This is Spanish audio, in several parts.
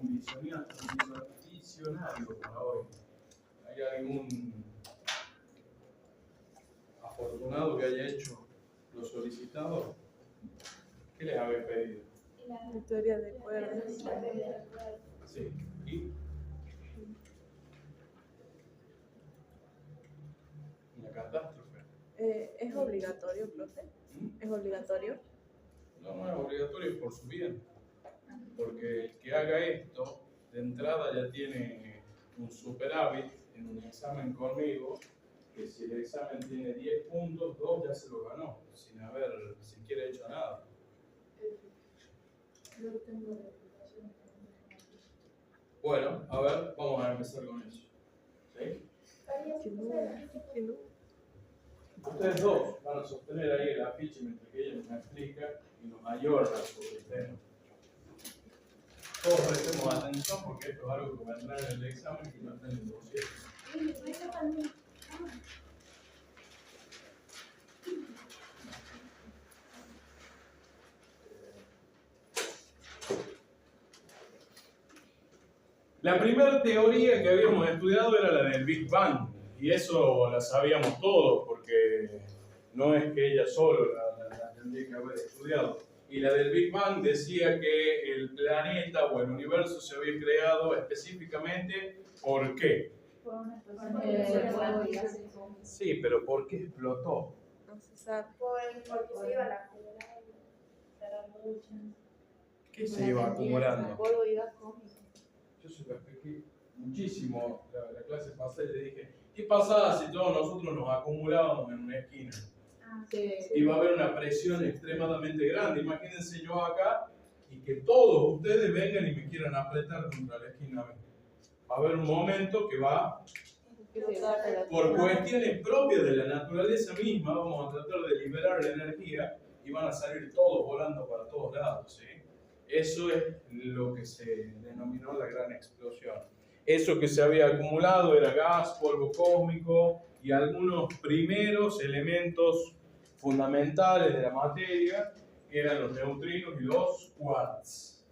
un visionario para hoy? ¿Hay algún afortunado que haya hecho lo solicitado? ¿Qué les habéis pedido? La teoría de cuerdas. Sí. ¿Y? Una catástrofe. ¿Es obligatorio, profe? ¿Es obligatorio? No, no es obligatorio, es por su bien. Porque el que haga esto, de entrada ya tiene un superávit en un examen conmigo, que si el examen tiene 10 puntos, 2 ya se lo ganó, sin haber siquiera hecho nada. Bueno, a ver, vamos a empezar con eso. ¿Sí? Que no. Ustedes dos van a sostener ahí el afiche mientras que ella me explica y nos ayorna sobre el tema. Todos prestemos atención porque esto es algo que va a entrar en el examen y no está en el dossier. La primera teoría que habíamos estudiado era la del Big Bang, y eso la sabíamos todos porque no es que ella solo la tendría que haber estudiado. Y la del Big Bang decía que el planeta o el universo se había creado específicamente ¿por qué? Por una explosión. Sí, pero ¿por qué explotó? No se sabe. Porque se iba a la ¿Qué se iba acumulando? polvo y gas cósmico. Yo se lo expliqué muchísimo la clase pasada y le dije, ¿qué pasaba si todos nosotros nos acumulábamos en una esquina? Sí. Iba a haber una presión extremadamente grande. Imagínense yo acá y que todos ustedes vengan y me quieran apretar contra la esquina. Va a haber un momento que va, por cuestiones propias de la naturaleza misma, vamos a tratar de liberar la energía y van a salir todos volando para todos lados, ¿sí? Eso es lo que se denominó la gran explosión. Eso que se había acumulado era gas, polvo cósmico y algunos primeros elementos fundamentales de la materia, que eran los neutrinos y los quarks.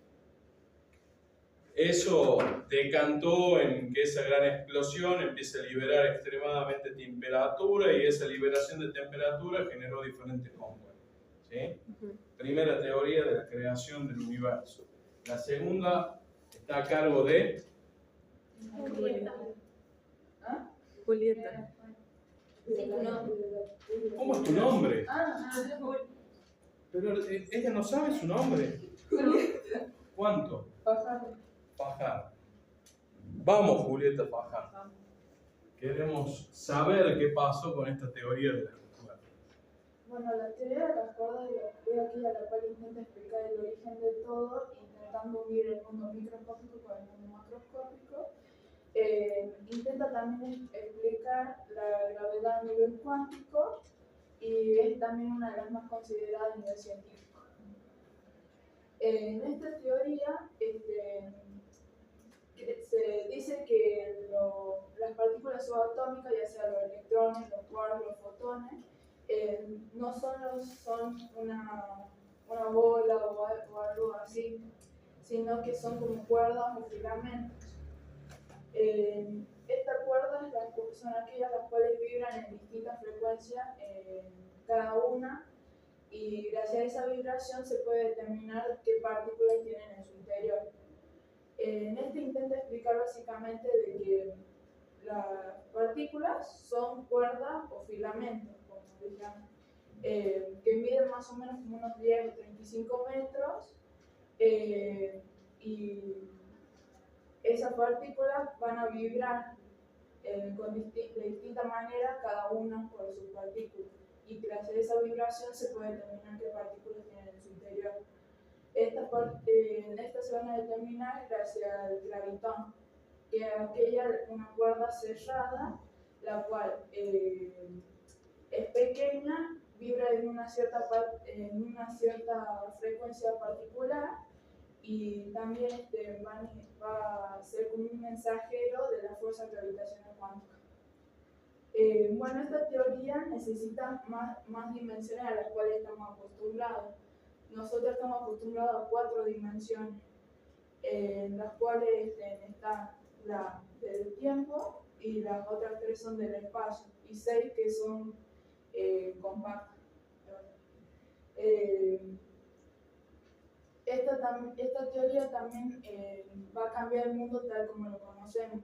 Eso decantó en que esa gran explosión empieza a liberar extremadamente temperatura y esa liberación de temperatura generó diferentes compuestos. ¿Sí? Primera teoría de la creación del universo. La segunda está a cargo de Julieta. ¿Cómo es tu nombre? Pero ella no sabe su nombre. ¿Cuánto? Fajar. Vamos, Julieta Fajar. Queremos saber qué pasó con esta teoría de las cuerdas. Bueno, la teoría de las cuerdas es aquella la cual intenta explicar el origen de todo, intentando unir el mundo microscópico con el mundo macroscópico. Intenta también explicar la gravedad a nivel cuántico y es también una de las más consideradas a nivel científico. En esta teoría se dice que las partículas subatómicas, ya sea los electrones, los quarks, los fotones, no son una bola o algo así, sino que son como cuerdas o filamentos. Estas cuerdas son aquellas las cuales vibran en distintas frecuencias cada una, y gracias a esa vibración se puede determinar qué partículas tienen en su interior. En este intento explicar básicamente de que las partículas son cuerdas o filamentos, como se llama, que miden más o menos como unos 10 o 35 metros, y esas partículas van a vibrar de distinta manera, cada una por sus partículas, y gracias a esa vibración se puede determinar qué partículas tienen en su interior. Esta se van a determinar gracias al gravitón, que es una cuerda cerrada, la cual es pequeña, vibra en una cierta frecuencia particular, y también va a ser como un mensajero de la fuerza gravitacional cuántica. Bueno, esta teoría necesita más dimensiones a las cuales estamos acostumbrados. Nosotros estamos acostumbrados a 4 dimensiones. en las cuales está la del tiempo y las otras 3 son del espacio y 6 que son compactas. Esta teoría también va a cambiar el mundo tal como lo conocemos,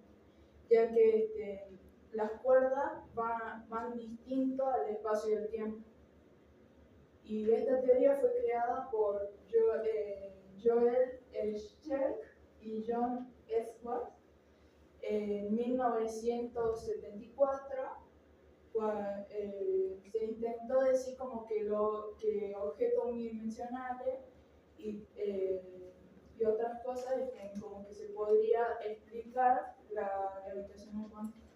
ya que las cuerdas van distinto al espacio y el tiempo. Y esta teoría fue creada por Joel Scherk y John Edwards en 1974. Se intentó decir como que objetos unidimensionales y otras cosas como que se podría explicar la gravitación cuántica.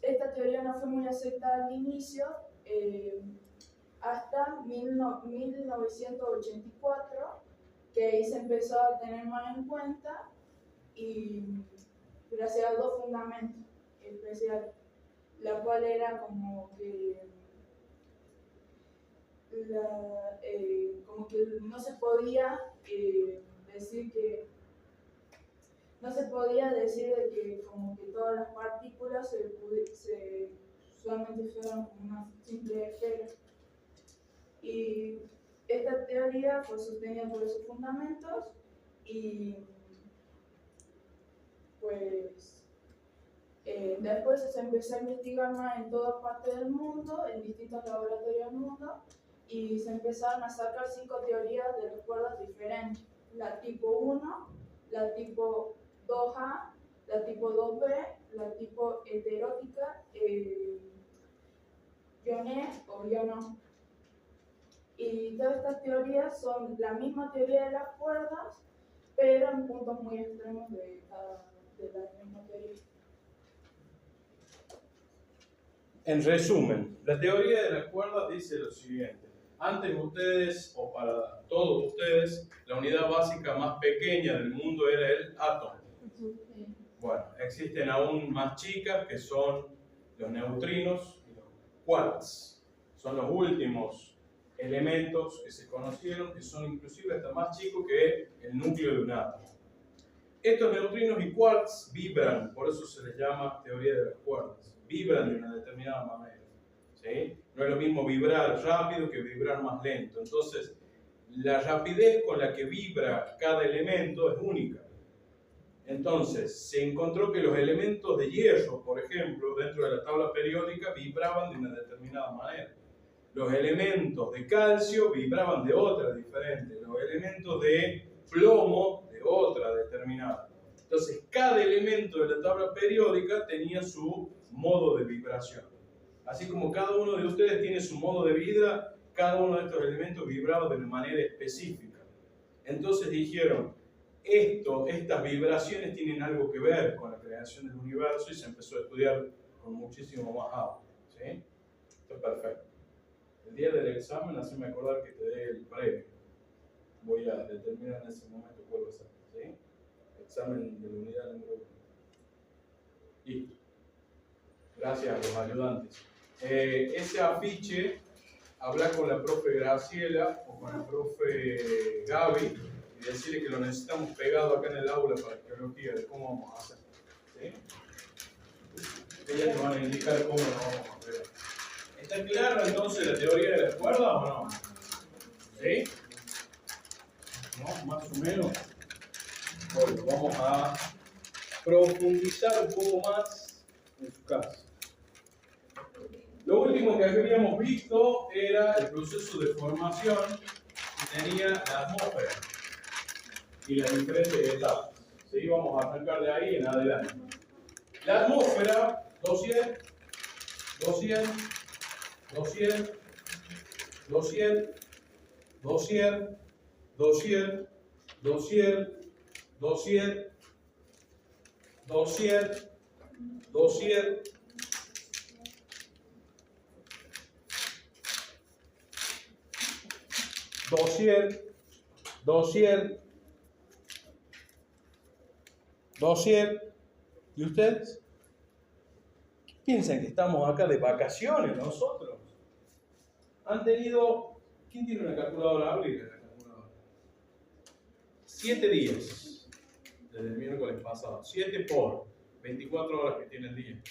Esta teoría no fue muy aceptada al inicio, hasta 1984, que ahí se empezó a tener más en cuenta y gracias a 2 fundamentos especiales, la cual era como que no se podía decir de que como que todas las partículas solamente fueran como una simple esfera. Y esta teoría fue sostenida por esos fundamentos y pues después se empezó a investigar más en todas partes del mundo, en distintos laboratorios del mundo, y se empezaron a sacar 5 teorías de las cuerdas diferentes: la tipo 1, la tipo 2A, la tipo 2B, la tipo heterótica, ioné o iono. Y todas estas teorías son la misma teoría de las cuerdas, pero en puntos muy extremos de la misma teoría. En resumen, la teoría de las cuerdas dice lo siguiente. Antes ustedes, o para todos ustedes, la unidad básica más pequeña del mundo era el átomo. Bueno, existen aún más chicas que son los neutrinos y los quarks. Son los últimos elementos que se conocieron, que son inclusive hasta más chicos que el núcleo de un átomo. Estos neutrinos y quarks vibran, por eso se les llama teoría de las cuerdas. Vibran de una determinada manera, ¿sí? No es lo mismo vibrar rápido que vibrar más lento. Entonces, la rapidez con la que vibra cada elemento es única. Entonces, se encontró que los elementos de hierro, por ejemplo, dentro de la tabla periódica, vibraban de una determinada manera. Los elementos de calcio vibraban de otra diferente. Los elementos de plomo de otra determinada. Entonces, cada elemento de la tabla periódica tenía su modo de vibración. Así como cada uno de ustedes tiene su modo de vida, cada uno de estos elementos vibraba de una manera específica. Entonces dijeron, estas vibraciones tienen algo que ver con la creación del universo y se empezó a estudiar con muchísimo más auge, ¿sí? Esto es perfecto. El día del examen, hazme acordar que te dé el premio. Voy a determinar en ese momento cuál va a ser, ¿sí? Examen de la unidad número 1. Listo. Gracias a los ayudantes. Ese afiche, habla con la profe Graciela o con el profe Gaby y decirle que lo necesitamos pegado acá en el aula para arqueología, de cómo vamos a hacer, ¿sí? Ellas nos van a indicar cómo lo vamos a pegar. ¿Está claro entonces la teoría de la cuerda o no? ¿Sí? ¿No? Más o menos. Bueno, vamos a profundizar un poco más en su caso. Lo último que habíamos visto era el proceso de formación que tenía la atmósfera y las diferentes etapas. ¿Sí? Vamos a arrancar de ahí en adelante. La atmósfera, 200, 200, 200, 200, 200, 200, 200, 200, 200, 200, 200, 200, 200. ¿Y ustedes? ¿Piensan que estamos acá de vacaciones nosotros? ¿Han tenido... ¿Quién tiene una calculadora? Abrir la calculadora. 7 días desde el miércoles pasado. 7 por 24 horas que tiene el día.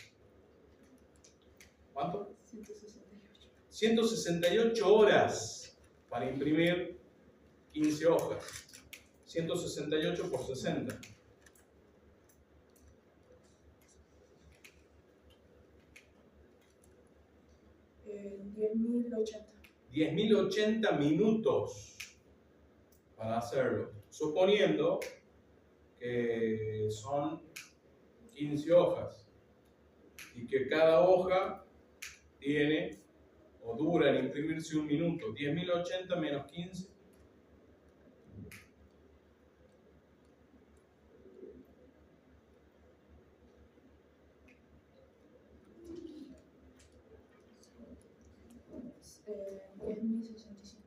¿Cuánto? 168. 168 horas para imprimir 15 hojas. 168 por 60. 10.080. 10.080 minutos para hacerlo. Suponiendo que son 15 hojas y que cada hoja tiene o dura en imprimirse 1 minuto. 10.080 menos 15. Eh, 10.065.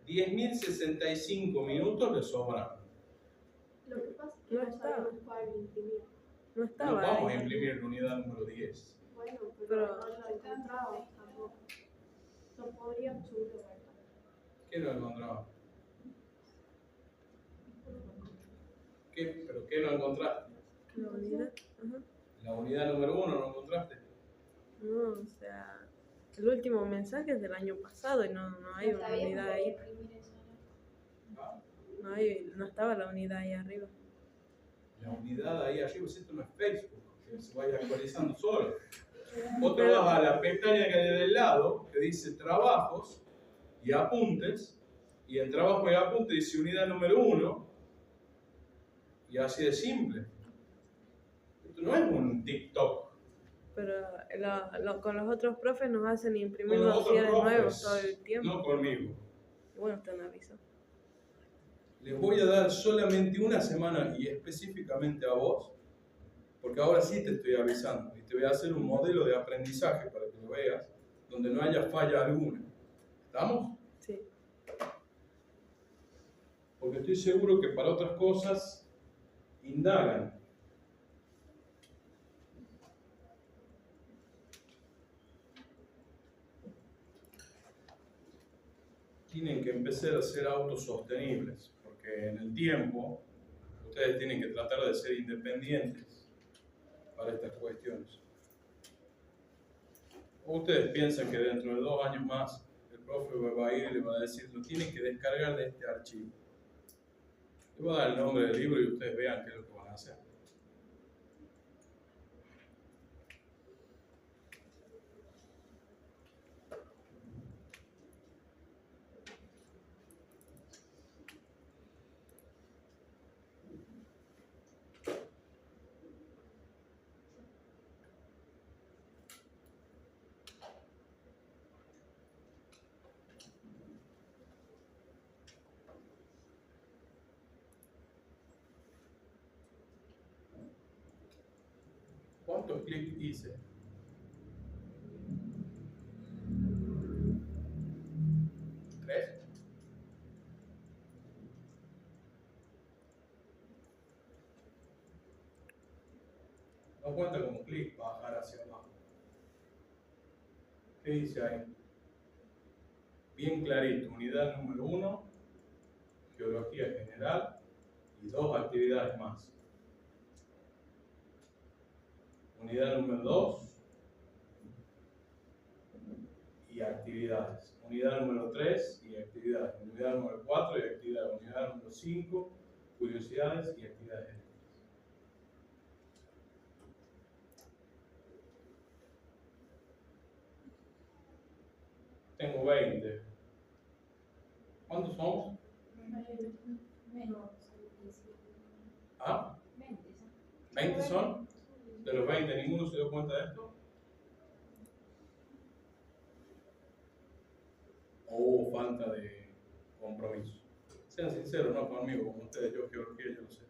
10.065 minutos le sobran. Lo que pasa es que No no está. sabemos cuál imprimir. No No estaba vamos a ahí. imprimir la unidad número 10. Bueno, Pero- no lo encontramos tampoco. No podríamos subir de vuelta. ¿Qué no encontraba? ¿Pero qué no encontraste? La unidad. Ajá. La unidad número 1 no encontraste. No, o sea, el último mensaje es del año pasado y no hay una unidad ahí. ¿Ah? No estaba la unidad ahí arriba. La unidad ahí arriba, esto no es Facebook, que se vaya actualizando solo. Vos te Pero- vas a la pestaña que hay del lado, que dice trabajos y apuntes, y en trabajo y apuntes dice unidad número 1, y así de simple. Esto no es un TikTok. Pero con los otros profes nos hacen imprimir Con los otros dosieres nuevos profes, todo el tiempo. no conmigo. Y bueno, usted me avisó. Les voy a dar solamente una semana y específicamente a vos, porque ahora sí te estoy avisando y te voy a hacer un modelo de aprendizaje para que lo veas, donde no haya falla alguna. ¿Estamos? Sí. Porque estoy seguro que para otras cosas indagan. Tienen que empezar a ser autosostenibles, porque en el tiempo ustedes tienen que tratar de ser independientes para estas cuestiones. O ustedes piensan que dentro de 2 años más el profe va a ir y le va a decir, lo tienen que descargar de este archivo. Le voy a dar el nombre del libro y ustedes vean qué es lo que van a hacer. ¿Cuántos clics hice? ¿3? No cuenta como clic bajar hacia abajo. ¿Qué dice ahí? Bien clarito, unidad número 1, geología general y 2 actividades más. Unidad número 2 y actividades. Unidad número 3 y actividades. Unidad número 4 y actividades. Unidad número 5, curiosidades y actividades. Tengo 20. ¿Cuántos somos? ¿Ah? 20 son. De los 20, ¿ninguno se dio cuenta de esto? ¿O hubo falta de compromiso? Sean sinceros, no conmigo, con ustedes. Yo geología, yo lo sé.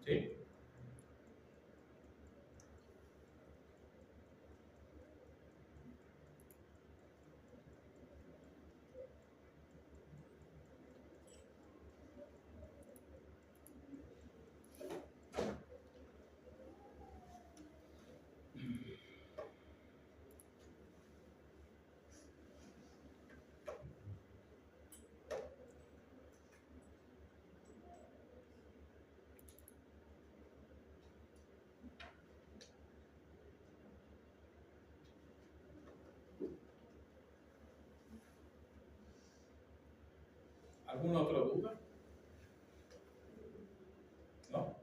¿Sí? ¿Alguna otra duda? ¿No?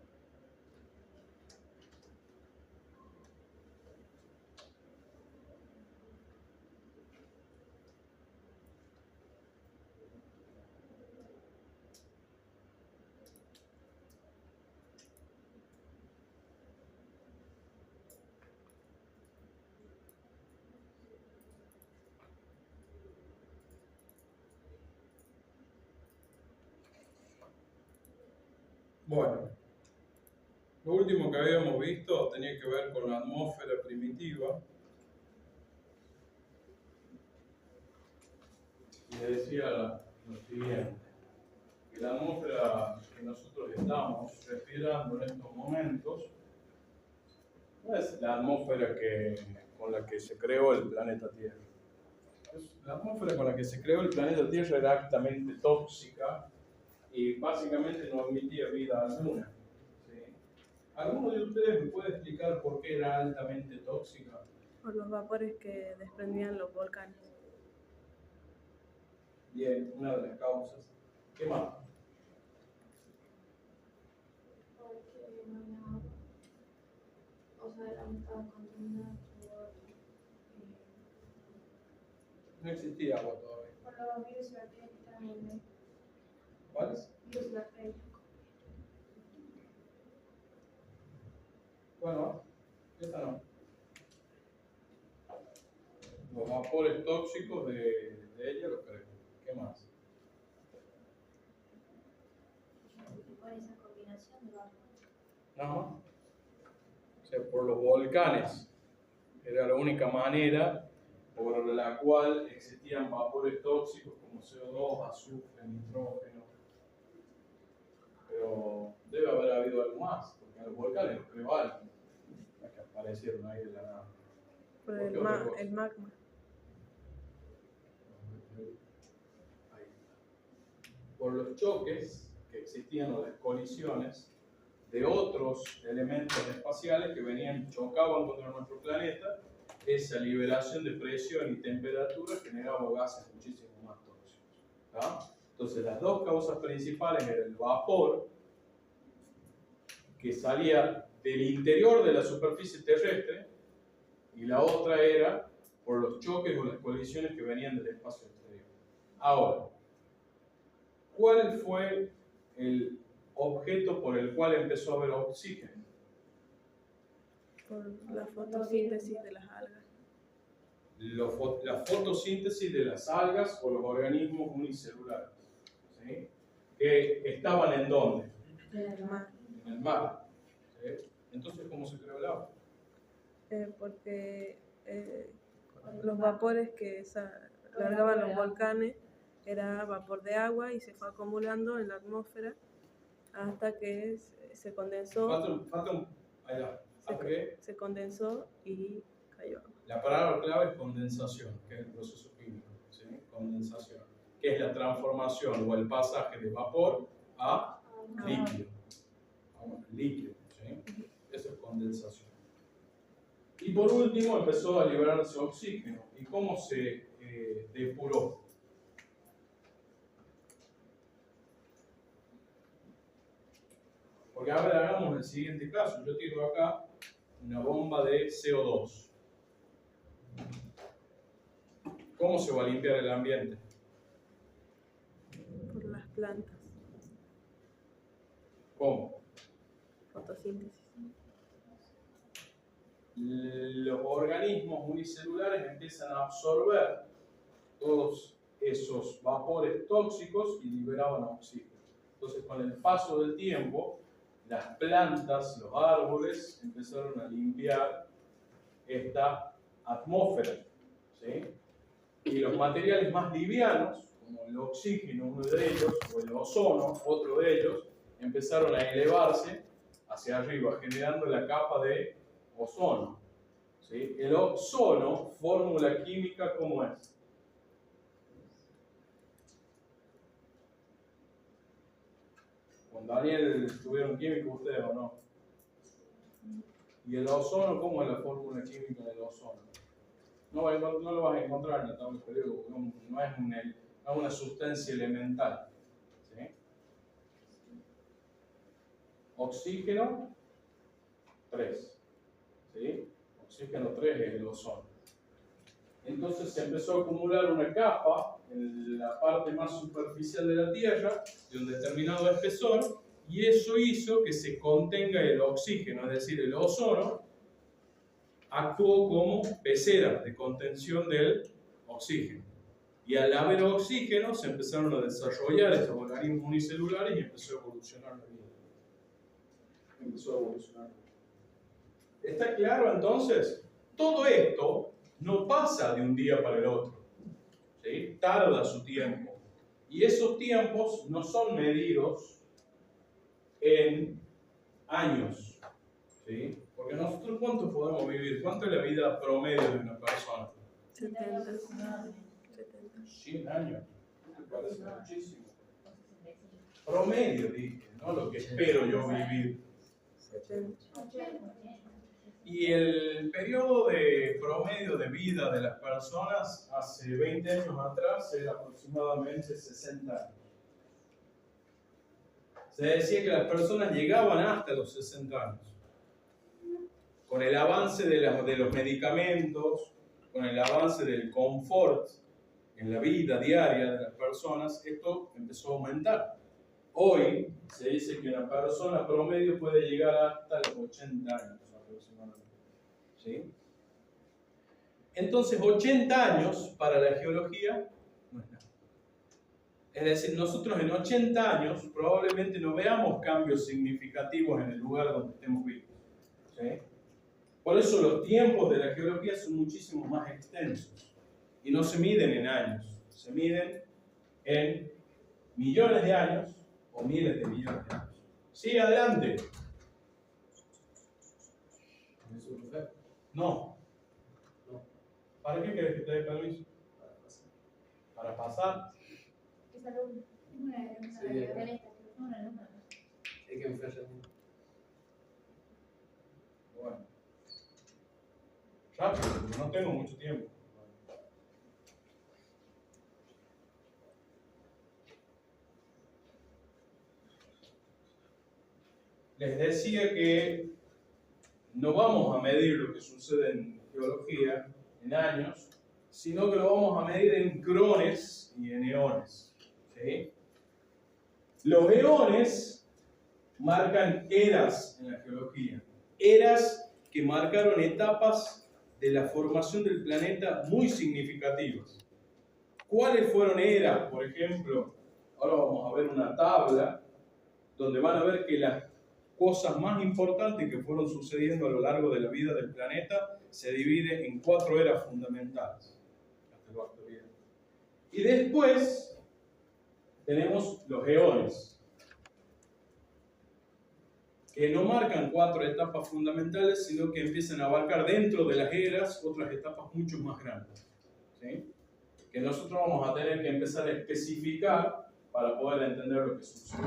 Bueno, lo último que habíamos visto tenía que ver con la atmósfera primitiva. Y decía lo siguiente, que la atmósfera que nosotros estamos respirando en estos momentos no es la atmósfera con la que se creó el planeta Tierra. La atmósfera con la que se creó el planeta Tierra era altamente tóxica y básicamente no admitía vida alguna. ¿Sí? ¿Alguno de ustedes me puede explicar por qué era altamente tóxica? Por los vapores que desprendían los volcanes. Bien, una de las causas. ¿Qué más? Porque no hay agua. O sea, el agua estaba contaminada No existía agua todavía. por los virus y bacterias que estaban en el ¿Cuáles? virus y bacterias. Bueno, esta no. Los vapores tóxicos de ella los creo. ¿Qué más? Por esa combinación de vapor. No. O sea, por los volcanes. Era la única manera por la cual existían vapores tóxicos como CO2, azufre, nitrógeno. Pero debe haber habido algo más, porque en los volcanes los creó alguien, que aparecieron ahí de la nada. Por ¿Por el, qué otra cosa? el magma. Ahí está. Por los choques que existían o las colisiones de otros elementos espaciales que venían, chocaban contra nuestro planeta, esa liberación de presión y temperatura generaba gases muchísimo más tóxicos. ¿Tá? Entonces, las dos causas principales eran el vapor que salía del interior de la superficie terrestre y la otra era por los choques o las colisiones que venían del espacio exterior. Ahora, ¿cuál fue el objeto por el cual empezó a haber oxígeno? Por la fotosíntesis de las algas. La fotosíntesis de las algas o los organismos unicelulares, ¿sí? Que estaban ¿en dónde? En el mar. En el mar. ¿Sí? Entonces, ¿cómo se creó el agua? Porque los vapores que largaban los volcanes era vapor de agua y se fue acumulando en la atmósfera hasta que se condensó. Ahí va. ¿Hasta qué? Se condensó y cayó agua. La palabra clave es condensación, que es el proceso químico, ¿sí? Condensación, que es la transformación o el pasaje de vapor a líquido. Líquido, ¿sí? Eso es condensación. Y por último empezó a liberarse oxígeno. ¿Y cómo se depuró? Porque a ver, hagamos el siguiente caso. Yo tiro acá una bomba de CO2. ¿Cómo se va a limpiar el ambiente? Por las plantas. ¿Cómo? Fotosíntesis. Los organismos unicelulares empiezan a absorber todos esos vapores tóxicos y liberaban oxígeno. Entonces, con el paso del tiempo, las plantas, los árboles, empezaron a limpiar esta atmósfera, ¿sí? Y los materiales más livianos, como el oxígeno, uno de ellos, o el ozono, otro de ellos, empezaron a elevarse hacia arriba, generando la capa de ozono. ¿Sí? El ozono, fórmula química, ¿cómo es? Con Daniel estuvieron químicos ustedes o no. ¿Y el ozono, cómo es la fórmula química del ozono? No lo vas a encontrar en la tabla periódica, no es una sustancia elemental. oxígeno 3. ¿Sí? Oxígeno 3 es el ozono. Entonces se empezó a acumular una capa en la parte más superficial de la Tierra, de un determinado espesor, y eso hizo que se contenga el oxígeno, es decir, el ozono actuó como pecera de contención del oxígeno. Y al haber oxígeno se empezaron a desarrollar estos organismos unicelulares y empezó a evolucionar la vida. ¿Está claro entonces? Todo esto no pasa de un día para el otro. ¿Sí? Tarda su tiempo. Y esos tiempos no son medidos en años. ¿Sí? Porque nosotros, ¿cuánto podemos vivir? ¿Cuánto es la vida promedio de una persona? 70. 100 años. Me parece muchísimo. Promedio, dije, no lo que espero yo vivir. 70. Y el periodo de promedio de vida de las personas hace 20 años atrás era aproximadamente 60 años. Se decía que las personas llegaban hasta los 60 años. Con el avance de los medicamentos, con el avance del confort en la vida diaria de las personas, esto empezó a aumentar. Hoy se dice que una persona promedio puede llegar hasta los 80 años aproximadamente. ¿Sí? Entonces, 80 años para la geología no es nada. Es decir, nosotros en 80 años probablemente no veamos cambios significativos en el lugar donde estemos vivos. ¿Sí? Por eso los tiempos de la geología son muchísimo más extensos y no se miden en años, se miden en millones de años o miles de millones de años. Sí, adelante. No. ¿Para qué querés que te dé permiso? Para pasar. ¿Es alumno? Sí. Hay que buscar ya. Bueno. Rápido, porque no tengo mucho tiempo. Les decía que no vamos a medir lo que sucede en geología en años, sino que lo vamos a medir en crones y en eones. ¿Sí? Los eones marcan eras en la geología, eras que marcaron etapas de la formación del planeta muy significativas. ¿Cuáles fueron eras? Por ejemplo, ahora vamos a ver una tabla donde van a ver que las cosas más importantes que fueron sucediendo a lo largo de la vida del planeta se divide en 4 eras fundamentales. Y después tenemos los eones, que no marcan 4 etapas fundamentales, sino que empiezan a abarcar dentro de las eras otras etapas mucho más grandes. ¿Sí? Que nosotros vamos a tener que empezar a especificar para poder entender lo que sucede.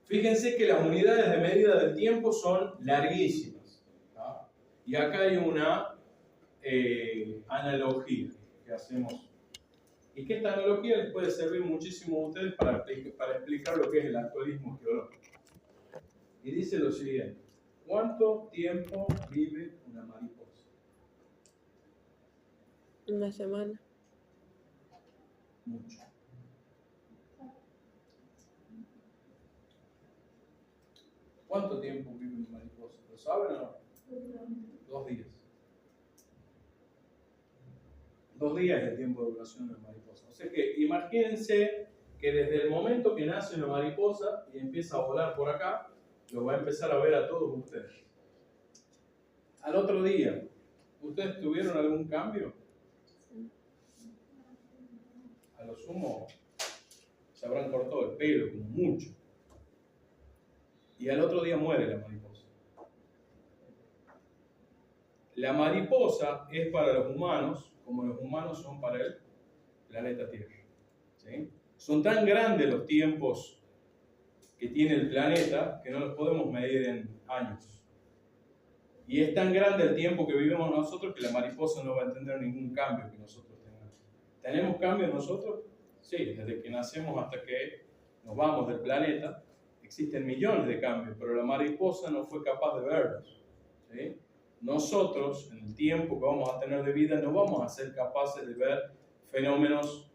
Fíjense que las unidades de medida del tiempo son larguísimas. ¿No? Y acá hay una analogía que hacemos. Y que esta analogía les puede servir muchísimo a ustedes para explicar lo que es el actualismo geológico. Y dice lo siguiente: ¿cuánto tiempo vive una mariposa? Una semana. Mucho. ¿Cuánto tiempo vive una mariposa? ¿Lo saben o no? 2 días. 2 días es el tiempo de duración de una mariposa. O sea que imagínense que desde el momento que nace una mariposa y empieza a volar por acá, lo va a empezar a ver a todos ustedes. Al otro día, ¿ustedes tuvieron algún cambio? A lo sumo, se habrán cortado el pelo, como mucho. Y al otro día muere la mariposa. La mariposa es para los humanos como los humanos son para el planeta Tierra. ¿Sí? Son tan grandes los tiempos que tiene el planeta que no los podemos medir en años. Y es tan grande el tiempo que vivimos nosotros que la mariposa no va a entender ningún cambio que nosotros tengamos. ¿Tenemos cambios nosotros? Sí, desde que nacemos hasta que nos vamos del planeta existen millones de cambios, pero la mariposa no fue capaz de verlos. ¿Sí? Nosotros, en el tiempo que vamos a tener de vida, no vamos a ser capaces de ver fenómenos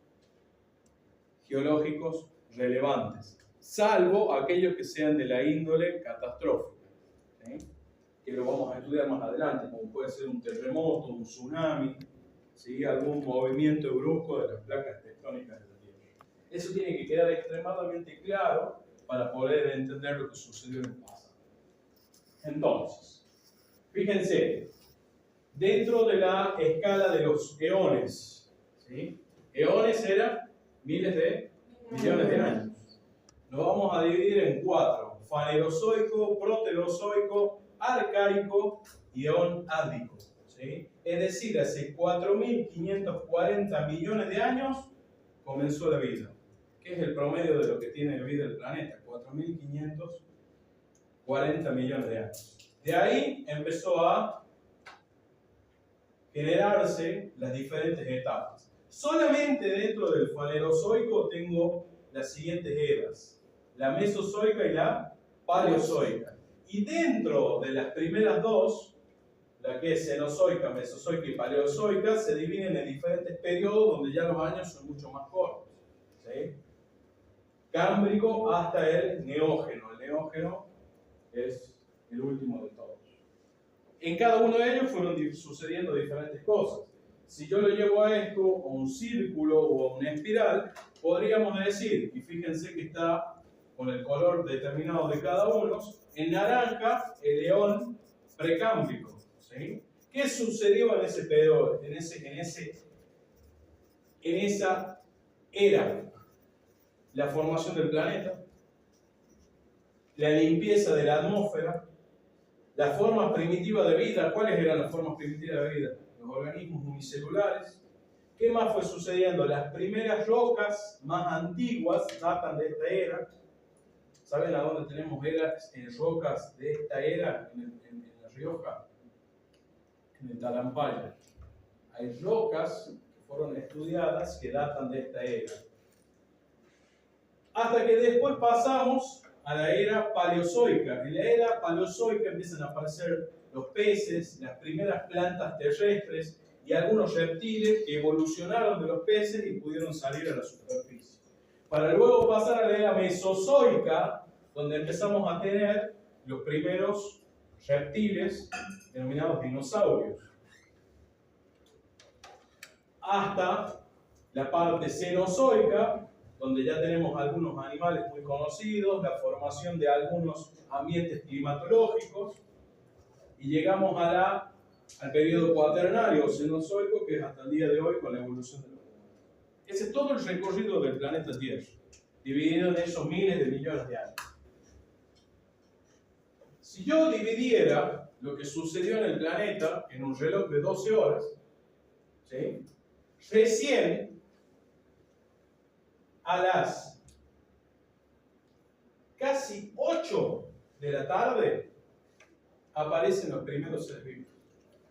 geológicos relevantes, salvo aquellos que sean de la índole catastrófica, ¿sí? Que lo vamos a estudiar más adelante, como puede ser un terremoto, un tsunami, ¿sí? Algún movimiento brusco de las placas tectónicas de la Tierra. Eso tiene que quedar extremadamente claro para poder entender lo que sucedió en el pasado. Entonces, fíjense, dentro de la escala de los eones, ¿sí? Eones eran miles de millones de años. Lo vamos a dividir en 4: fanerozoico, proterozoico, arcaico y eón árdico, ¿sí? Es decir, hace 4.540 millones de años comenzó la vida, que es el promedio de lo que tiene de vida el planeta, 4.540 millones de años. De ahí empezó a generarse las diferentes etapas. Solamente dentro del fanerozoico tengo las siguientes eras: la mesozoica y la paleozoica. Y dentro de las primeras dos, la que es cenozoica, mesozoica y paleozoica, se dividen en diferentes periodos donde ya los años son mucho más cortos, ¿sí? Cámbrico hasta el neógeno. El neógeno es el último de todos. En cada uno de ellos fueron sucediendo diferentes cosas. Si yo lo llevo a esto, a un círculo o a una espiral, podríamos decir, y fíjense que está con el color determinado de cada uno, en naranja el eón precámbrico, ¿sí? ¿Qué sucedió en ese periodo, en esa era? La formación del planeta, la limpieza de la atmósfera, las formas primitivas de vida. ¿Cuáles eran las formas primitivas de vida? Los organismos unicelulares. ¿Qué más fue sucediendo? Las primeras rocas más antiguas datan de esta era. ¿Saben a dónde tenemos rocas de esta era? En La Rioja, en el Talampaya. Hay rocas que fueron estudiadas que datan de esta era. Hasta que después pasamos a la era paleozoica. En la era paleozoica empiezan a aparecer los peces, las primeras plantas terrestres y algunos reptiles que evolucionaron de los peces y pudieron salir a la superficie. Para luego pasar a la era mesozoica, donde empezamos a tener los primeros reptiles denominados dinosaurios. Hasta la parte cenozoica, donde ya tenemos algunos animales muy conocidos, la formación de algunos ambientes climatológicos, y llegamos al periodo cuaternario o cenozoico, que es hasta el día de hoy con la evolución de los humanos. Ese es todo el recorrido del planeta Tierra, dividido en esos miles de millones de años. Si yo dividiera lo que sucedió en el planeta en un reloj de 12 horas, ¿sí? Recién a las casi 8 de la tarde aparecen los primeros seres vivos.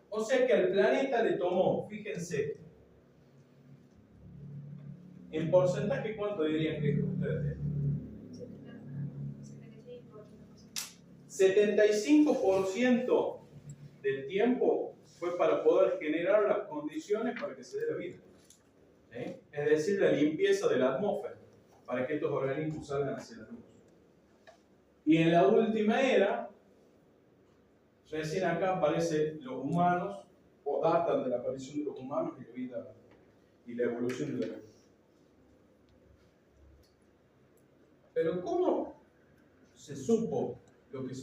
O sea que al planeta le tomó, fíjense, en porcentaje, ¿cuánto dirían que ustedes? 75% del tiempo fue para poder generar las condiciones para que se dé la vida. ¿Sí? Es decir, la limpieza de la atmósfera, para que estos organismos salgan hacia la luz. Y en la última era, recién acá aparecen los humanos, o datan de la aparición de los humanos y la vida y la evolución de la vida. Pero ¿cómo se supo lo que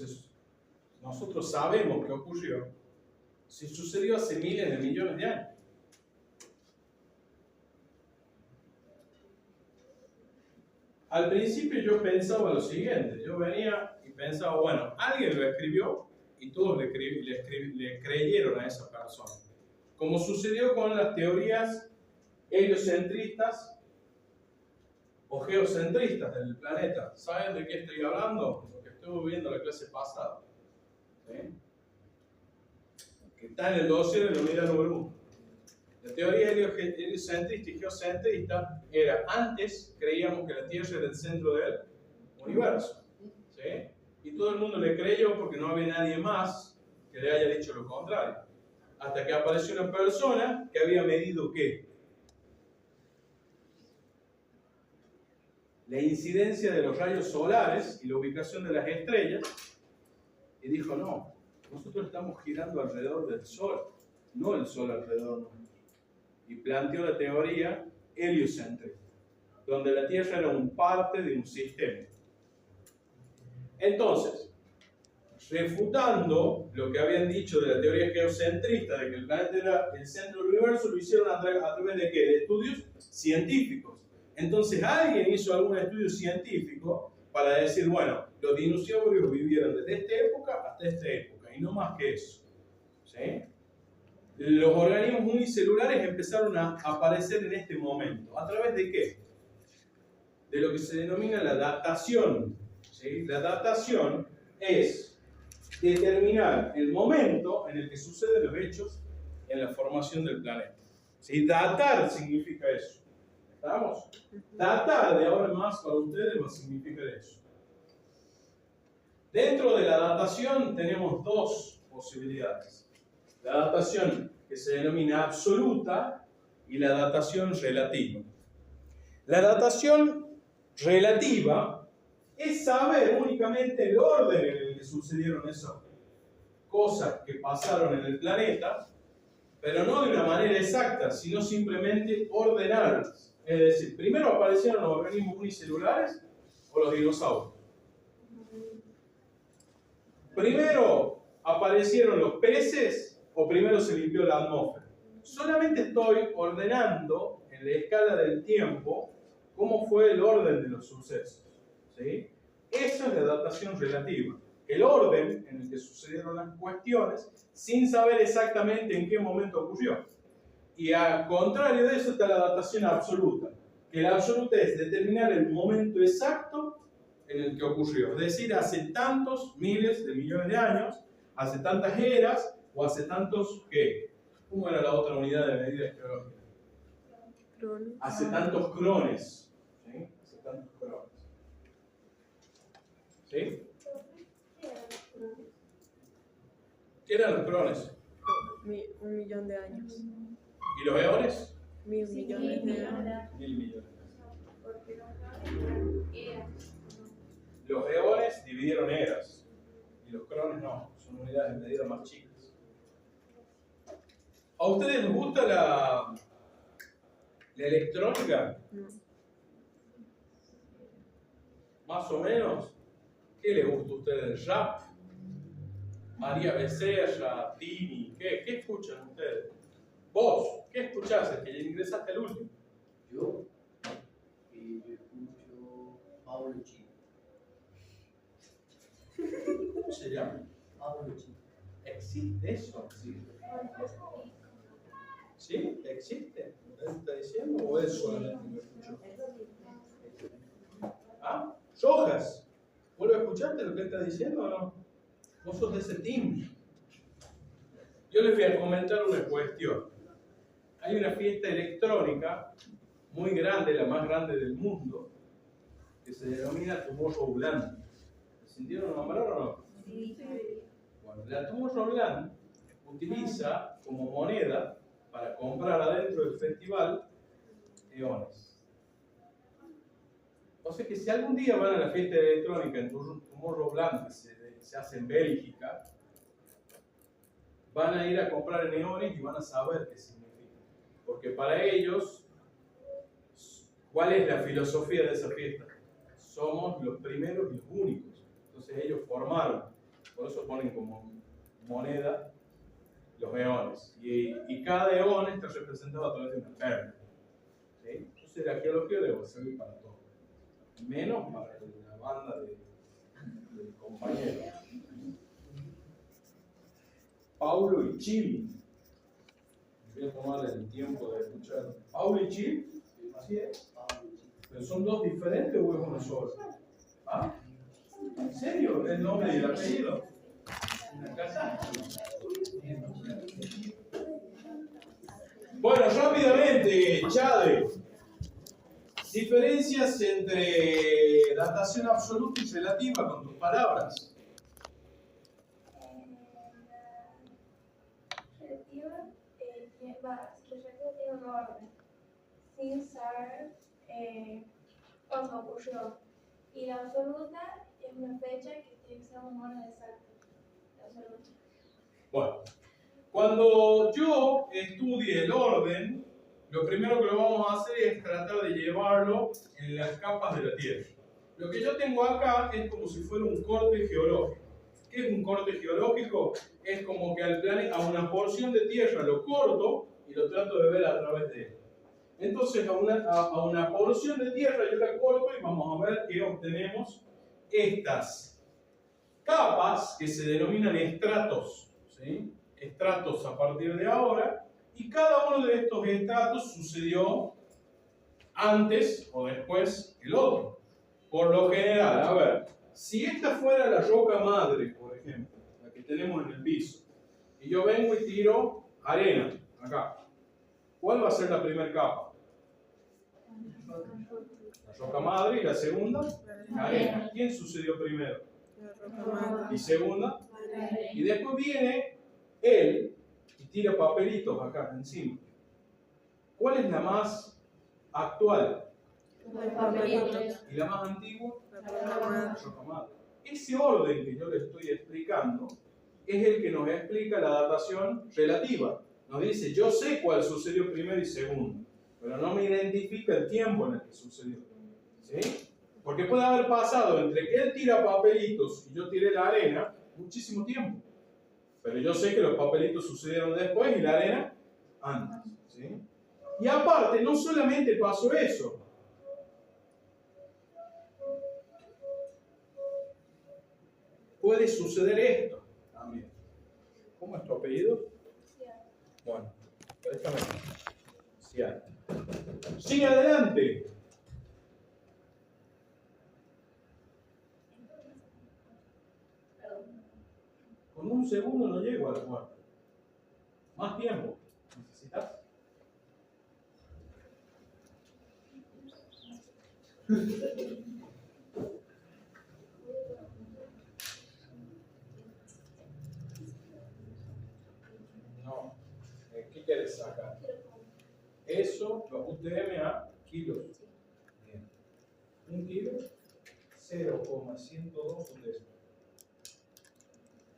nosotros sabemos que ocurrió si sucedió hace miles de millones de años? Al principio yo pensaba lo siguiente, yo venía y pensaba, bueno, alguien lo escribió y todos le creyeron a esa persona. Como sucedió con las teorías heliocentristas o geocentristas del planeta. ¿Saben de qué estoy hablando? Lo que estuve viendo en la clase pasada. ¿Sí? Que está en el dossier de la unidad número 1. La teoría heliocentrista y geocentrista era, antes creíamos que la Tierra era el centro del universo. ¿Sí? ¿Sí? Y todo el mundo le creyó porque no había nadie más que le haya dicho lo contrario. Hasta que apareció una persona que había medido ¿qué? La incidencia de los rayos solares y la ubicación de las estrellas, y dijo, no, nosotros estamos girando alrededor del Sol, no el Sol alrededor nuestro. Y planteó la teoría heliocéntrica, donde la Tierra era un parte de un sistema. Entonces, refutando lo que habían dicho de la teoría geocentrista, de que el planeta era el centro del universo, lo hicieron a través de ¿qué? De estudios científicos. Entonces alguien hizo algún estudio científico para decir, bueno, los dinosaurios vivieron desde esta época hasta esta época, y no más que eso. ¿Sí? Los organismos unicelulares empezaron a aparecer en este momento. ¿A través de qué? De lo que se denomina la datación. ¿Sí? La datación es determinar el momento en el que suceden los hechos en la formación del planeta. ¿Sí? Datar significa eso. ¿Estamos? Datar de ahora en más para ustedes va a significar eso. Dentro de la datación tenemos dos posibilidades. La datación que se denomina absoluta y la datación relativa. La datación relativa es saber únicamente el orden en el que sucedieron esas cosas que pasaron en el planeta, pero no de una manera exacta, sino simplemente ordenarlas. Es decir, primero aparecieron los organismos unicelulares o los dinosaurios. Primero aparecieron los peces o primero se limpió la atmósfera. Solamente estoy ordenando en la escala del tiempo cómo fue el orden de los sucesos. ¿Sí? Eso es la datación relativa. El orden en el que sucedieron las cuestiones sin saber exactamente en qué momento ocurrió. Y al contrario de eso está la datación absoluta, que la absoluta es determinar el momento exacto en el que ocurrió, es decir, hace tantos miles de millones de años, hace tantas eras o hace tantos, ¿qué? ¿Cómo era la otra unidad de medida geológica? Crones. Hace tantos crones, ¿sí? Hace tantos crones. ¿Sí? ¿Qué eran los crones? 1.000.000 de años. ¿Y los eones? 1.000.000.000 de años. 1.000 millones. Porque los eras. Los eones dividieron eras y los crones no, son unidades de medida más chicas. ¿A ustedes les gusta la electrónica? No. Más o menos. ¿Qué les gusta a ustedes? ¿Rap? María Becerra, Tini, ¿qué escuchan ustedes? Vos, ¿qué escuchás? Es que ingresaste al último. Yo escucho Pablo Chile. ¿Cómo se llama? Pablo Chile. ¿Existe eso? ¿Sí? ¿Existe? ¿Usted está diciendo o es solamente lo escucho? ¿Ah? ¿Rojas? ¿Vos lo escuchaste lo que está diciendo o no? ¿Vos sos de ese team? Yo les voy a comentar una cuestión. Hay una fiesta electrónica muy grande, la más grande del mundo, que se denomina Tomorrowland. ¿Se sintieron nombrar o no? Sí. Bueno, la Tomorrowland utiliza como moneda para comprar adentro del festival eones. O sea que si algún día van a la fiesta electrónica en Tomorrowland, que se hace en Bélgica, van a ir a comprar en eones y van a saber qué significa. Porque para ellos, ¿cuál es la filosofía de esa fiesta? Somos los primeros y los únicos. Entonces ellos formaron, por eso ponen como moneda los eones. Y cada eón está representado a través de una perla. ¿Sí? Entonces la geología debe servir para todo. Menos para la banda de compañeros. Paulo y Chile. Voy a tomar el tiempo de escuchar. Paulo y Chile. Así es. ¿Pero son dos diferentes o es uno solo? ¿Ah? ¿En serio? ¿El nombre y el apellido? Bueno, rápidamente, Chade. Si diferencias entre datación absoluta y relativa con tus palabras. Relativa, tiene un orden, sin ser cuando ocurrió. Y la absoluta es una fecha que tiene que ser un orden exacto. La absoluta. Bueno, cuando yo estudie el orden, lo primero que lo vamos a hacer es tratar de llevarlo en las capas de la Tierra. Lo que yo tengo acá es como si fuera un corte geológico. ¿Qué es un corte geológico? Es como que al planeta, a una porción de Tierra lo corto y lo trato de ver a través de él. Entonces, a una porción de Tierra yo la corto y vamos a ver que obtenemos estas capas que se denominan estratos, ¿sí? Estratos a partir de ahora, y cada uno de estos estratos sucedió antes o después el otro. Por lo general, a ver, si esta fuera la roca madre, por ejemplo, la que tenemos en el piso, y yo vengo y tiro arena acá, ¿cuál va a ser la primera capa? La roca madre, y la segunda, la arena. ¿Quién sucedió primero? La roca madre. Y segunda, y después viene él y tira papelitos acá encima. ¿Cuál es la más actual? ¿Y la más antigua? La roca madre. La roca madre. Ese orden que yo le estoy explicando es el que nos explica la datación relativa. Nos dice, yo sé cuál sucedió primero y segundo, pero no me identifica el tiempo en el que sucedió. ¿Sí? Porque puede haber pasado entre que él tira papelitos y yo tiré la arena muchísimo tiempo. Pero yo sé que los papelitos sucedieron después y la arena antes. ¿Sí? Y aparte, no solamente pasó eso. Puede suceder esto también. ¿Cómo es tu apellido? Bueno, préstame. Sigue adelante. Con un segundo no llego a la muerte. Más tiempo. ¿Necesitas? No. ¿Qué quieres sacar? Eso lo UTM a kilos. Bien. Un kilo, 0,102 UTM.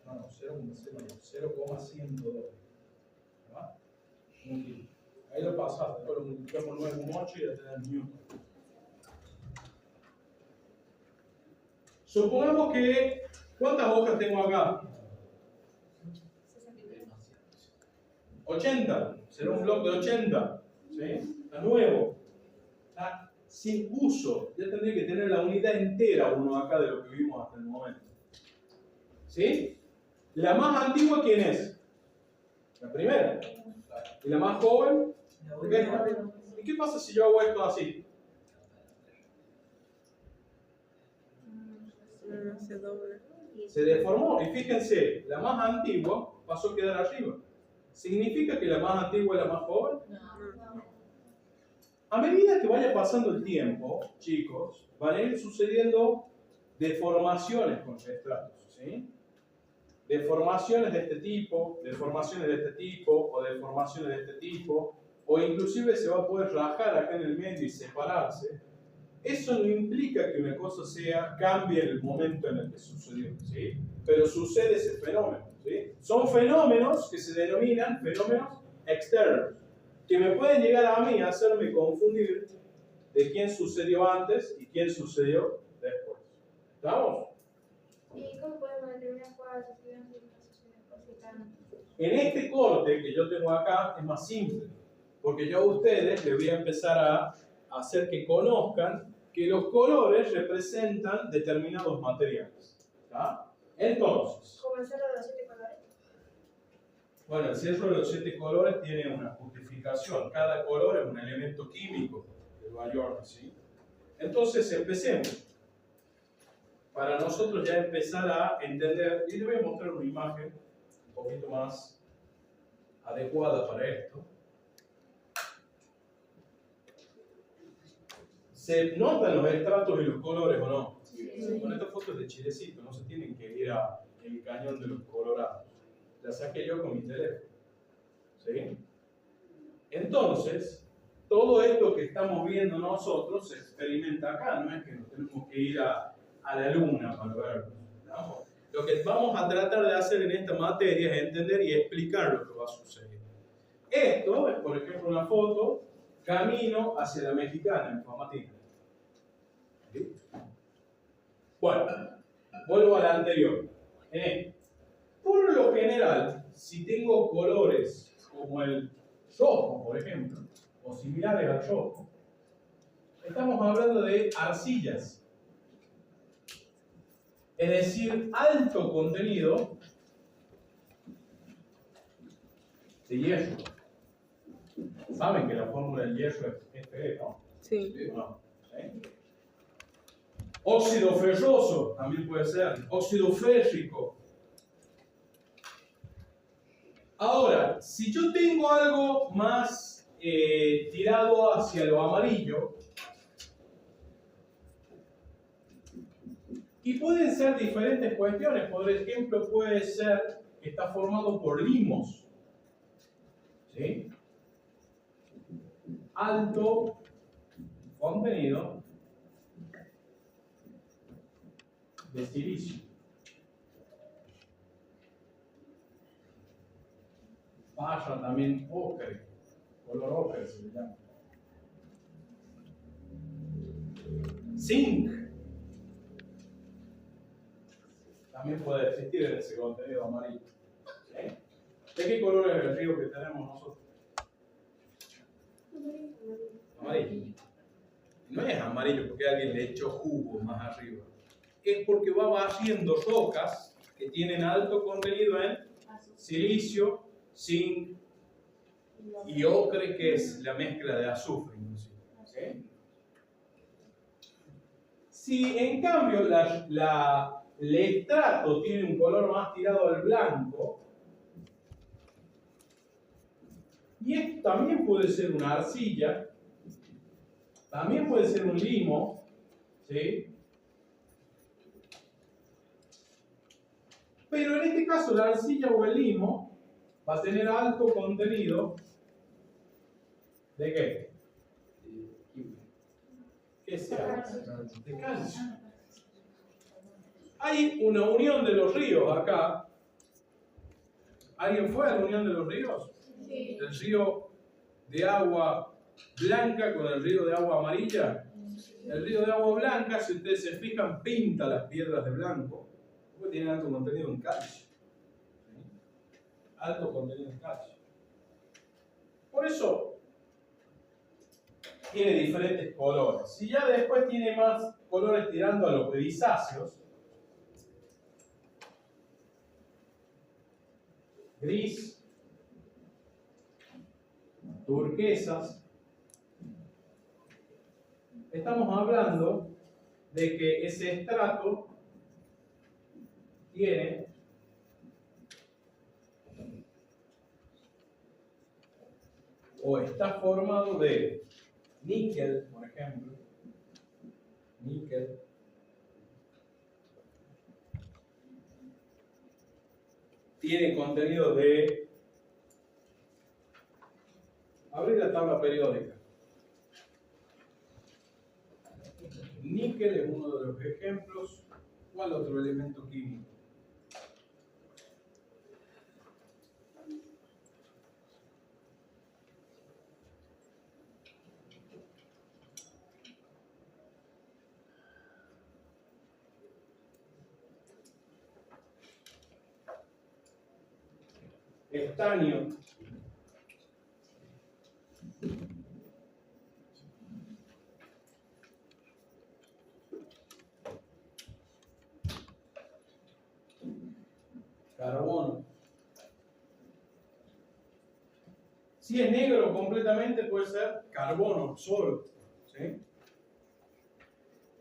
No, 0,102. ¿Va? Un kilo. Ahí lo pasaste, después lo multiplicamos 9 con 8 y ya te da el newton. Supongamos que, ¿cuántas hojas tengo acá? 80. Será un bloque de 80. ¿Sí? Está nuevo. Está sin uso. Ya tendría que tener la unidad entera uno acá de lo que vimos hasta el momento. ¿Sí? ¿La más antigua quién es? La primera. ¿Y la más joven? Esta. ¿Y qué pasa si yo hago esto así? Se dobla. Se deformó. Y fíjense, la más antigua pasó a quedar arriba. ¿Significa que la más antigua es la más joven? A medida que vaya pasando el tiempo, chicos, van a ir sucediendo deformaciones con los estratos, ¿sí? Deformaciones de este tipo, deformaciones de este tipo, o deformaciones de este tipo, o inclusive se va a poder rajar acá en el medio y separarse. Eso no implica que una cosa cambie en el momento en el que sucedió, ¿sí? Pero sucede ese fenómeno, ¿sí? Son fenómenos que se denominan fenómenos externos, que me pueden llegar a mí a hacerme confundir de quién sucedió antes y quién sucedió después. ¿Estamos? ¿Y cómo podemos determinar cuál sucedió antes y cuál sucedió después? En este corte que yo tengo acá es más simple, porque yo a ustedes les voy a empezar a hacer que conozcan que los colores representan determinados materiales. ¿Está? Entonces, ¿Cómo el cerro de los 7 colores? bueno, el cerro de los 7 colores tiene una justificación. Cada color es un elemento químico del Bayona, ¿sí? Entonces, empecemos. Para nosotros ya empezar a entender, y les voy a mostrar una imagen un poquito más adecuada para esto. ¿Se notan los estratos y los colores o no? Con estas fotos de Chilecito, no se tienen que ir al cañón de los Colorados. La saqué yo con mi teléfono. ¿Sí? Entonces, todo esto que estamos viendo nosotros se experimenta acá, no es que nos tenemos que ir a la luna para verlo. ¿No? Lo que vamos a tratar de hacer en esta materia es entender y explicar lo que va a suceder. Esto es, por ejemplo, una foto, camino hacia la Mexicana, en Famatina. ¿Sí? Bueno, vuelvo a la anterior. Por lo general, si tengo colores como el rojo, por ejemplo, o similares al rojo, estamos hablando de arcillas. Es decir, alto contenido de hierro. Saben que la fórmula del hierro es Fe, ¿no? Sí. No. ¿Sí? Óxido ferroso también puede ser. Óxido férrico. Ahora, si yo tengo algo más tirado hacia lo amarillo, y pueden ser diferentes cuestiones. Por ejemplo, puede ser que está formado por limos. ¿Sí? Alto contenido de silicio. Barra también ocre, color ocre se le llama. Zinc. También puede existir en ese contenido amarillo. ¿Sí? ¿De qué color es el río que tenemos nosotros? Amarillo. No es amarillo porque alguien le echó jugo más arriba. Es porque va haciendo rocas que tienen alto contenido en silicio, zinc y ocre, que es la mezcla de azufre. ¿Sí? Si en cambio el estrato tiene un color más tirado al blanco, y esto también puede ser una arcilla, también puede ser un limo, ¿sí? Pero en este caso la arcilla o el limo va a tener alto contenido ¿de qué? ¿Qué se hace? De calcio. Hay una unión de los ríos acá. ¿Alguien fue a la unión de los ríos? Sí. El río de agua blanca con el río de agua amarilla. El río de agua blanca, si ustedes se fijan, pinta las piedras de blanco, porque tiene alto contenido en calcio. ¿Sí? Alto contenido en calcio. Por eso tiene diferentes colores. Si ya después tiene más colores tirando a los grisáceos, gris, turquesas, estamos hablando de que ese estrato tiene o está formado de níquel, por ejemplo, níquel, tiene contenido de... Abrir la tabla periódica. Níquel es uno de los ejemplos. ¿Cuál otro elemento químico? Estaño. Carbono. Si es negro completamente puede ser carbono solo. ¿Sí?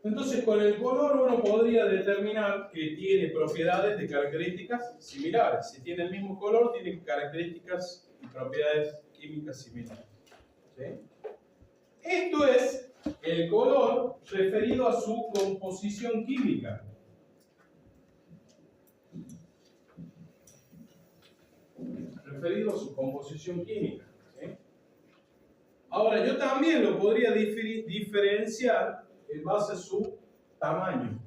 Entonces con el color uno podría determinar que tiene propiedades de características similares. Si tiene el mismo color, tiene características y propiedades químicas similares. ¿Sí? Esto es el color referido a su composición química. Referido a su composición química. ¿Sí? Ahora, yo también lo podría diferenciar en base a su tamaño.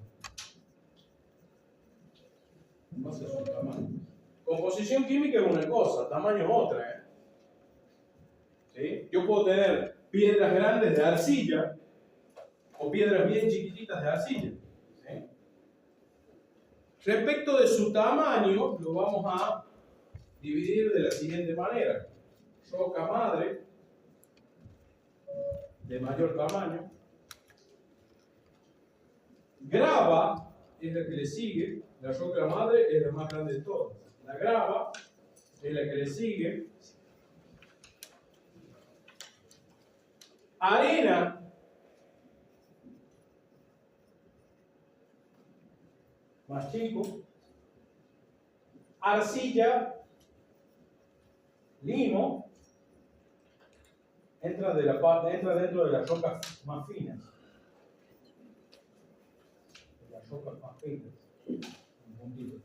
En base a su tamaño. Composición química es una cosa, tamaño es otra. ¿Sí? Yo puedo tener piedras grandes de arcilla o piedras bien chiquititas de arcilla. ¿Sí? Respecto de su tamaño, lo vamos a dividir de la siguiente manera. Roca madre, de mayor tamaño. Grava es la que le sigue. La roca madre es la más grande de todas. La grava es la que le sigue. Arena más chico. Arcilla, limo, entra dentro de las rocas más finas. Las rocas más finas. Un puntito.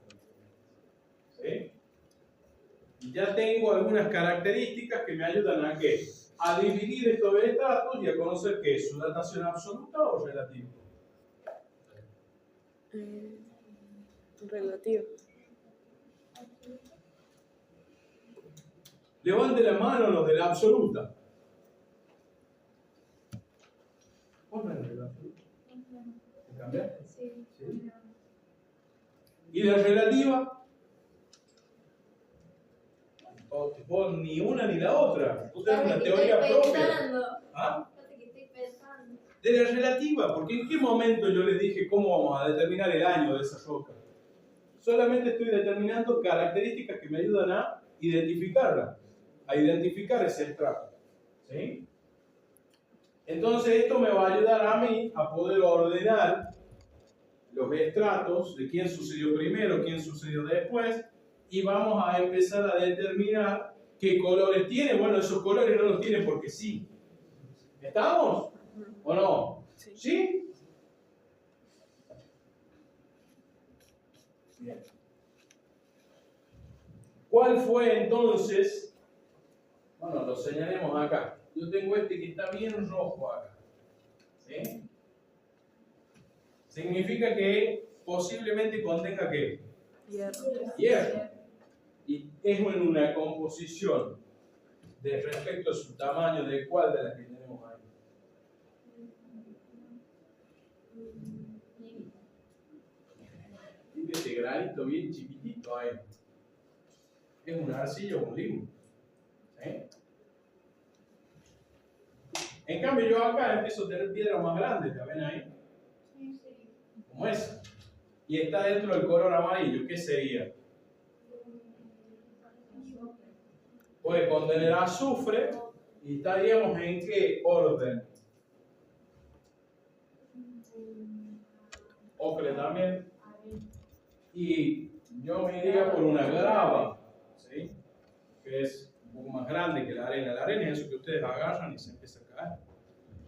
¿Sí? Y ya tengo algunas características que me ayudan a ¿qué? A dividir estos estratos y a conocer qué es su datación absoluta o relativa. Relativo. Levante la mano los de la absoluta. ¿Cuál es de la absoluta? ¿Te cambiaste? Sí. ¿Sí? ¿Y la relativa? Vos ni una ni la otra. Tú tenés una teoría propia. ¿Ah? De la relativa, porque en qué momento yo les dije cómo vamos a determinar el año de esa roca. Solamente estoy determinando características que me ayudan a identificarla, a identificar ese estrato. ¿Sí? Entonces esto me va a ayudar a mí a poder ordenar los estratos de quién sucedió primero, quién sucedió después, y vamos a empezar a determinar qué colores tiene. Bueno, esos colores no los tiene porque sí. ¿Estamos? ¿O no? Sí. ¿Sí? Bien. ¿Cuál fue entonces? Bueno, lo señalemos acá. Yo tengo este que está bien rojo acá. ¿Sí? Significa que posiblemente contenga ¿qué? Hierro. Hierro. Y es en una composición de respecto a su tamaño de cuál de las que tenemos ahí. Y ese granito bien chiquitito ahí. Es una arcilla o un limo. ¿Sí? En cambio yo acá empiezo a tener piedras más grandes, ¿la ven ahí? Sí. Como esa. Y está dentro del color amarillo, ¿qué sería? Puede contener azufre y estaríamos en qué orden. Ocre también. Y yo me iría por una grava, ¿sí? Que es un poco más grande que la arena. La arena es eso que ustedes agarran y se empieza a caer.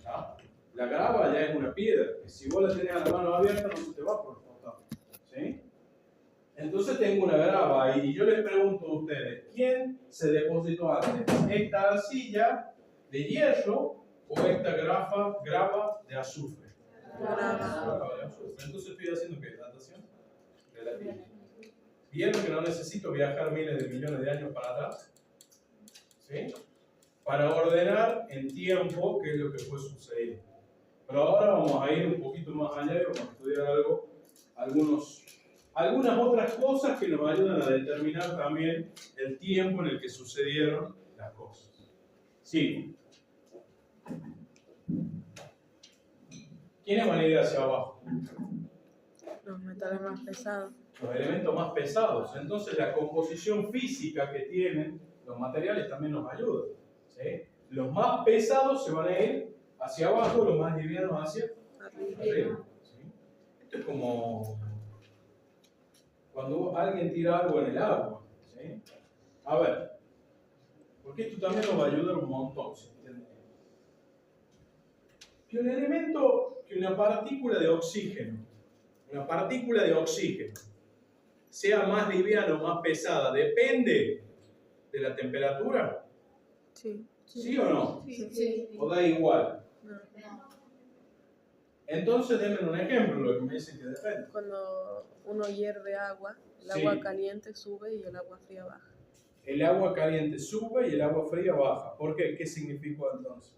¿Ah? La grava ya es una piedra, que si vos la tenés a la mano abierta no se te va por el costado. ¿Sí? Entonces tengo una grava ahí y yo les pregunto a ustedes, ¿quién se depositó antes? ¿Esta arcilla de hierro o esta grava de azufre? Grava de azufre. Entonces estoy haciendo ¿qué? ¿Datación? Relativa. ¿Vieron que no necesito viajar miles de millones de años para atrás? ¿Sí? Para ordenar en tiempo qué es lo que fue sucediendo. Pero ahora vamos a ir un poquito más allá y vamos a estudiar algunas otras cosas que nos ayudan a determinar también el tiempo en el que sucedieron las cosas. Sí. ¿Quiénes van a ir hacia abajo? Los metales más pesados. Los elementos más pesados. Entonces la composición física que tienen los materiales también nos ayuda. ¿Sí? Los más pesados se van a ir hacia abajo, los más livianos hacia arriba. ¿Sí? Esto es como cuando alguien tira algo en el agua. ¿Sí? A ver, porque esto también nos va a ayudar un montón. ¿Sí? que un elemento, que una partícula de oxígeno, sea más liviana o más pesada, depende de la temperatura? Sí. ¿Sí o no? Sí. ¿O da igual? No. Entonces denme un ejemplo, lo que me dicen que depende. Cuando uno hierve agua, el Sí. agua caliente sube y el agua fría baja. El agua caliente sube y el agua fría baja. ¿Por qué? ¿Qué significó entonces?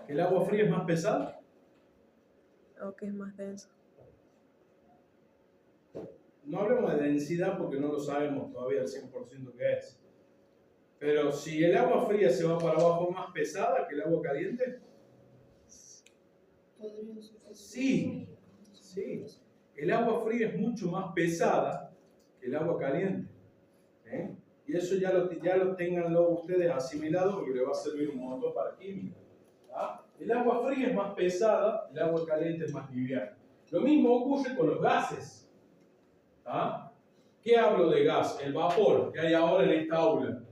¿Que el agua fría es más pesada? O que es más denso. No hablemos de densidad porque no lo sabemos todavía al 100% qué es. Pero si el agua fría se va para abajo, ¿más pesada que el agua caliente? Sí. El agua fría es mucho más pesada que el agua caliente. ¿Eh? Y eso ya lo tenganlo ustedes asimilado porque les va a servir un montón para química. ¿Ah? El agua fría es más pesada, el agua caliente es más liviana. Lo mismo ocurre con los gases. ¿Ah? ¿Qué hablo de gas? El vapor que hay ahora en esta aula.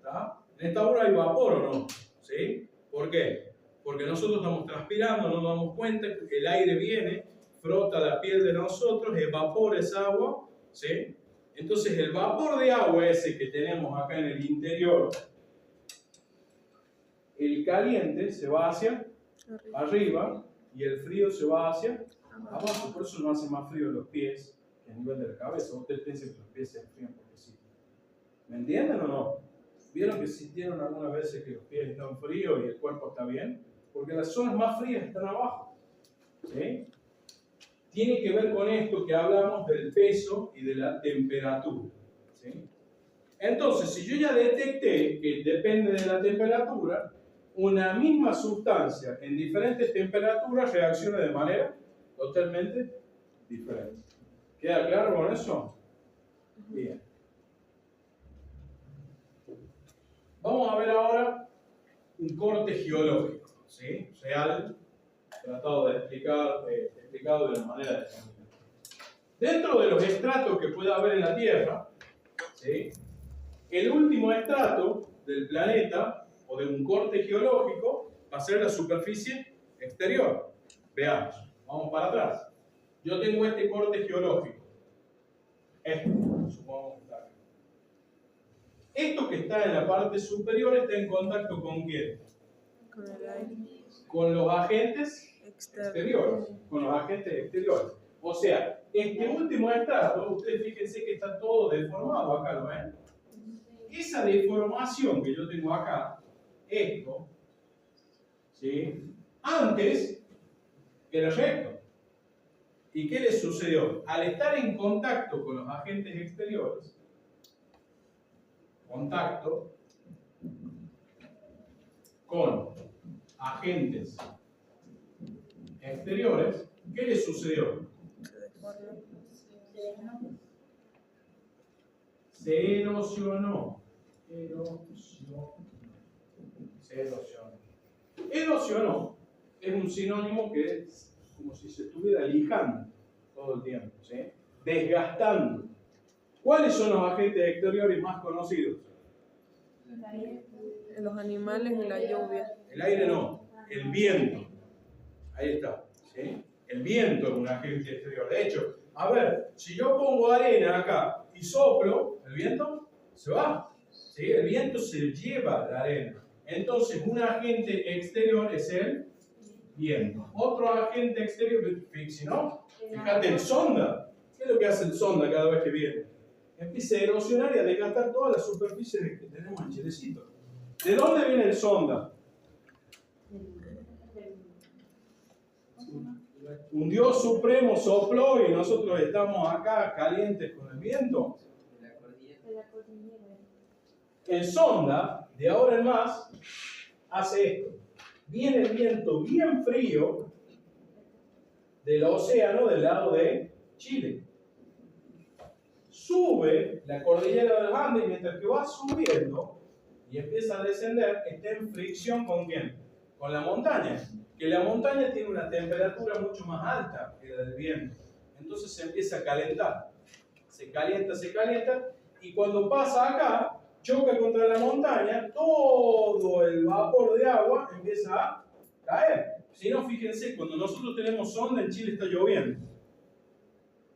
¿Ah? En esta aula hay vapor o no. ¿Sí? ¿Por qué? Porque nosotros estamos transpirando, no nos damos cuenta que el aire viene, frota la piel de nosotros, evapora esa agua. ¿Sí? Entonces el vapor de agua ese que tenemos acá en el interior, el caliente se va hacia arriba y el frío se va hacia abajo. Por eso no hace más frío los pies que a nivel de la cabeza. Ustedes piensan que los pies se enfrían porque sí. ¿Me entienden o no? ¿Vieron que sintieron algunas veces que los pies están fríos y el cuerpo está bien? Porque las zonas más frías están abajo. ¿Sí? Tiene que ver con esto que hablamos del peso y de la temperatura. ¿Sí? Entonces, si yo ya detecté que depende de la temperatura, una misma sustancia en diferentes temperaturas reacciona de manera totalmente diferente. ¿Queda claro con eso? Bien. Vamos a ver ahora un corte geológico, ¿sí? Real, tratado de explicado de una manera determinada. Dentro de los estratos que pueda haber en la Tierra, ¿sí? El último estrato del planeta o de un corte geológico va a ser la superficie exterior. Veamos, vamos para atrás. Yo tengo este corte geológico. Supongamos que está acá. Esto que está en la parte superior está en contacto con ¿quién? Con el aire. Con los agentes Externo. exteriores. Con los agentes exteriores. O sea, este último estrato, ustedes fíjense que está todo deformado acá, ¿lo ven? Esa deformación que yo tengo acá, esto, ¿sí? Antes era recto. ¿Y qué le sucedió? Al estar en contacto con los agentes exteriores, contacto con agentes exteriores, ¿qué le sucedió? Se erosionó. Erosionó es un sinónimo que es como si se estuviera lijando todo el tiempo, ¿sí? Desgastando. ¿Cuáles son los agentes exteriores más conocidos? Los animales y la lluvia. El aire no, el viento. Ahí está, ¿sí? El viento es un agente exterior. De hecho, a ver, si yo pongo arena acá y soplo, el viento se va. ¿Sí? El viento se lleva la arena. Entonces, un agente exterior es el viento. Otro agente exterior, si no, fíjate el sonda. ¿Qué es lo que hace el sonda cada vez que viene? Empieza a erosionar y a desgastar toda la superficie que tenemos en Chilecito. ¿De dónde viene el sonda? Un Dios supremo sopló y nosotros estamos acá calientes con el viento. El sonda, de ahora en más, hace esto. Viene el viento bien frío del océano del lado de Chile. Sube la cordillera de los Andes y mientras que va subiendo y empieza a descender, está en fricción ¿con quién? Con la montaña. Que la montaña tiene una temperatura mucho más alta que la del viento. Entonces se empieza a calentar. Se calienta, y cuando pasa acá, choca contra la montaña, todo el vapor de agua empieza a caer. Si no, fíjense, cuando nosotros tenemos onda, en Chile está lloviendo.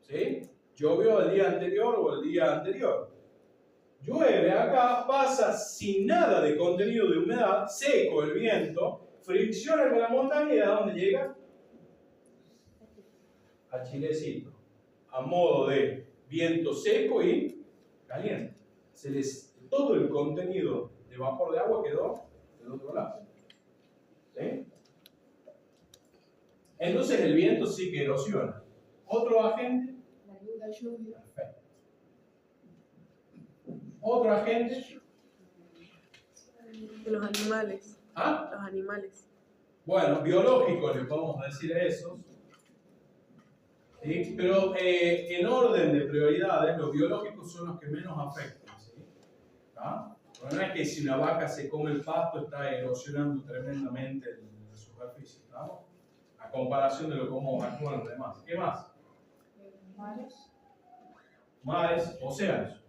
¿Sí? Llovió el día anterior o el día anterior. Llueve acá, pasa sin nada de contenido de humedad, seco el viento, fricciona con la montaña y ¿a dónde llega? A Chilecito, a modo de viento seco y caliente. Todo el contenido de vapor de agua quedó del otro lado. ¿Sí? Entonces el viento sí que erosiona. ¿Otro agente? La lluvia. Perfecto. ¿Otro agente? De los animales. ¿Ah? Los animales. Bueno, biológicos le podemos decir a esos. ¿Sí? Pero en orden de prioridades, los biológicos son los que menos afectan. ¿Sí? ¿Ah? No es que si una vaca se come el pasto está erosionando tremendamente la superficie. ¿No? A comparación de lo cómo actúan los demás. ¿Qué más? Mares. Mares, océanos.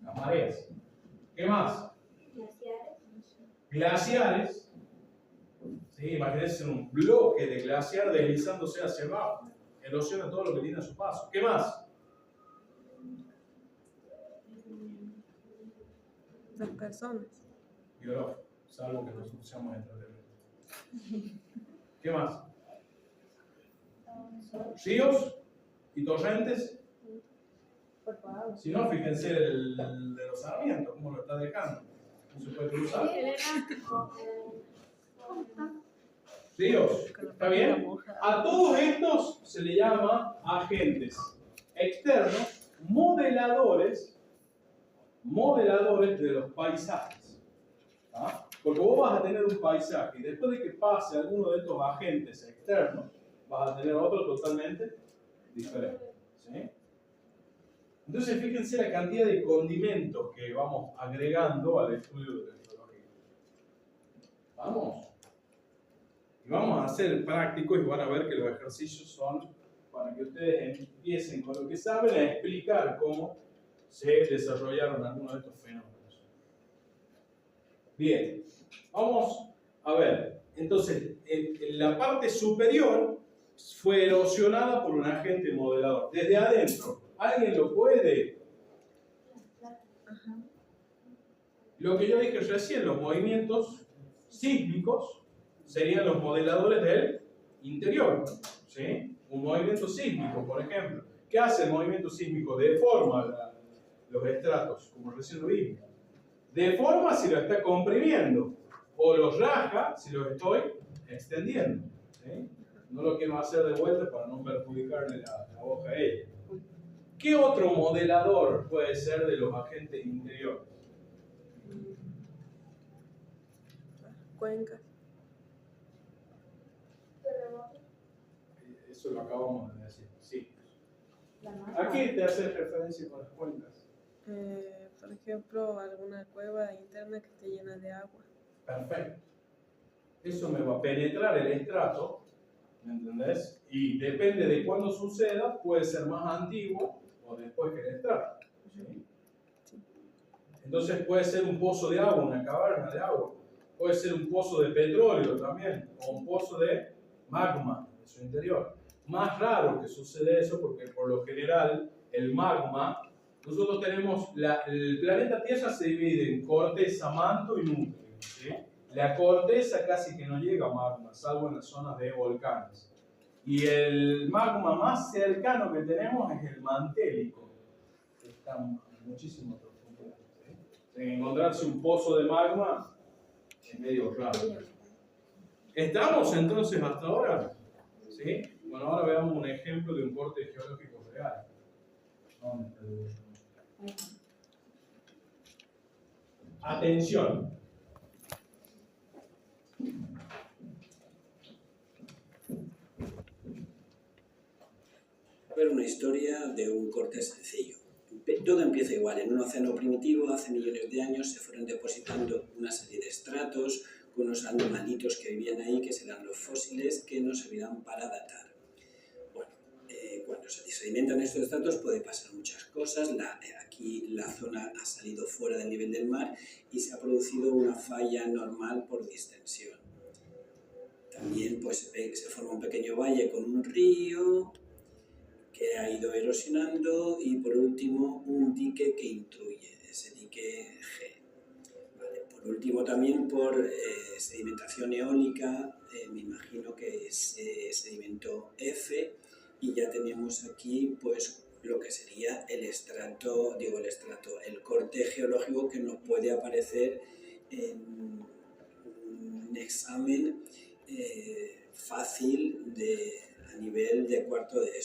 Las mareas. ¿Qué más? Glaciares. Glaciares. ¿Sí? Imagínense un bloque de glaciar deslizándose hacia abajo. Erosiona todo lo que tiene a su paso. ¿Qué más? Las personas. Biológico, salvo que nosotros seamos extraterrestres. ¿Qué más? Ríos y torrentes. Si no, fíjense el de los sarmientos, cómo lo está dejando. No se puede cruzar. Ríos, ¿está bien? A todos estos se le llama agentes externos, modeladores de los paisajes. ¿Ah? Porque vos vas a tener un paisaje y después de que pase alguno de estos agentes externos, vas a tener otro totalmente diferente. ¿Sí? Entonces, fíjense la cantidad de condimentos que vamos agregando al estudio de la geología. ¿Vamos? Y vamos a hacer prácticos y van a ver que los ejercicios son para que ustedes empiecen con lo que saben a explicar cómo se desarrollaron algunos de estos fenómenos. Bien, vamos a ver. Entonces, en la parte superior fue erosionada por un agente modelador. Desde adentro, ¿alguien lo puede? Lo que yo dije recién, los movimientos sísmicos serían los modeladores del interior. ¿Sí? Un movimiento sísmico, por ejemplo. ¿Qué hace el movimiento sísmico? Deforma los estratos, como recién lo vimos. Deforma si lo está comprimiendo, o los raja si los estoy extendiendo. ¿Sí? No lo quiero hacer de vuelta para no perjudicarle la hoja a ella. ¿Qué otro modelador puede ser de los agentes interiores? Cuencas. Terremotos. Eso lo acabamos de decir. Sí. La ¿A qué te hace referencia con las cuencas? Por ejemplo, alguna cueva interna que esté llena de agua. Perfecto. Eso me va a penetrar el estrato, ¿me entendés? Y depende de cuándo suceda, puede ser más antiguo o después que el estrato. ¿Sí? Entonces puede ser un pozo de agua, una caverna de agua. Puede ser un pozo de petróleo también, o un pozo de magma en su interior. Más raro que sucede eso porque por lo general el magma, nosotros tenemos, el planeta Tierra se divide en corteza, manto y núcleo. ¿Sí? La corteza casi que no llega a magma, salvo en las zonas de volcanes. Y el magma más cercano que tenemos es el mantélico, que está a muchísimo profundidad. ¿Sí? Encontrarse un pozo de magma es medio raro. ¿Estamos entonces hasta ahora? ¿Sí? Bueno, ahora veamos un ejemplo de un corte geológico real. ¿Dónde está el dibujo? Atención. A ver, una historia de un corte sencillo. Todo empieza igual. En un océano primitivo, hace millones de años, se fueron depositando una serie de estratos con unos animalitos que vivían ahí, que serán los fósiles, que nos servirán para datar. Bueno, cuando cuando se sedimentan estos estratos puede pasar muchas cosas. Aquí la zona ha salido fuera del nivel del mar y se ha producido una falla normal por distensión. También pues, se forma un pequeño valle con un río que ha ido erosionando y por último un dique que intruye, ese dique G. Vale, por último también por sedimentación eólica, me imagino que es sedimento F, y ya tenemos aquí pues lo que sería el corte geológico que nos puede aparecer en un examen fácil a nivel de cuarto de ESO.